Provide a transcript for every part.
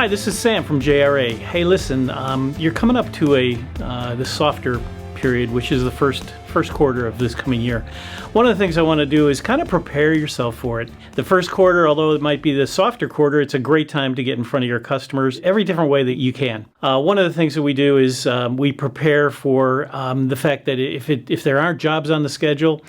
Hi, this is Sam from JRA. Hey, listen, you're coming up to the softer period, which is the first quarter of this coming year. One of the things I want to do is kind of prepare yourself for it. The first quarter, although it might be the softer quarter, it's a great time to get in front of your customers every different way that you can. One of the things that we do is we prepare for the fact that if there aren't jobs on the schedule,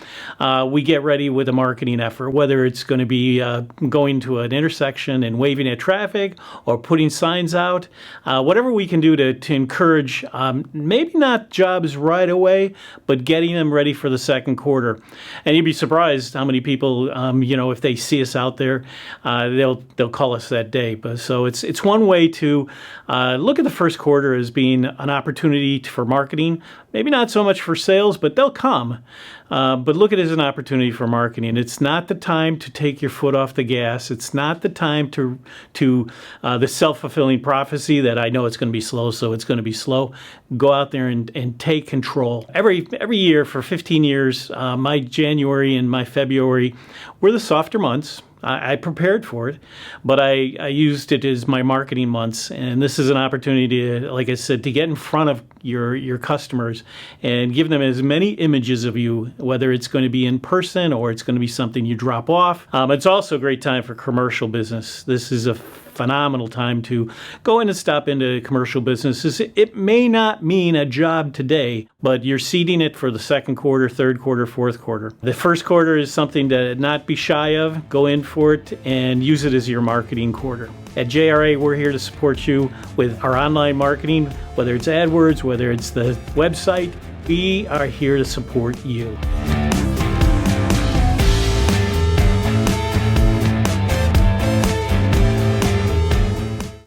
we get ready with a marketing effort, whether it's going to be going to an intersection and waving at traffic or putting signs out, whatever we can do to encourage maybe not jobs right away, but getting them ready for the second quarter. And you'd be surprised how many people, if they see us out there, they'll call us that day. But so it's one way to look at the first quarter as being an opportunity for marketing. Maybe not so much for sales, but they'll come. But look at it as an opportunity for marketing. It's not the time to take your foot off the gas. It's not the time to the self-fulfilling prophecy that I know it's going to be slow, so it's going to be slow. Go out there and take control. Every year for 15 years, my January and my February were the softer months. I prepared for it, but I used it as my marketing months. And this is an opportunity to, like I said, to get in front of your customers and give them as many images of you, whether it's going to be in person or it's going to be something you drop off. It's also a great time for commercial business. This is a phenomenal time to go in and stop into commercial businesses. It may not mean a job today, but you're seeding it for the second quarter, third quarter, fourth quarter. The first quarter is something to not be shy of. Go in for it and use it as your marketing quarter. At JRA, we're here to support you with our online marketing, whether it's AdWords, whether it's the website. We are here to support you.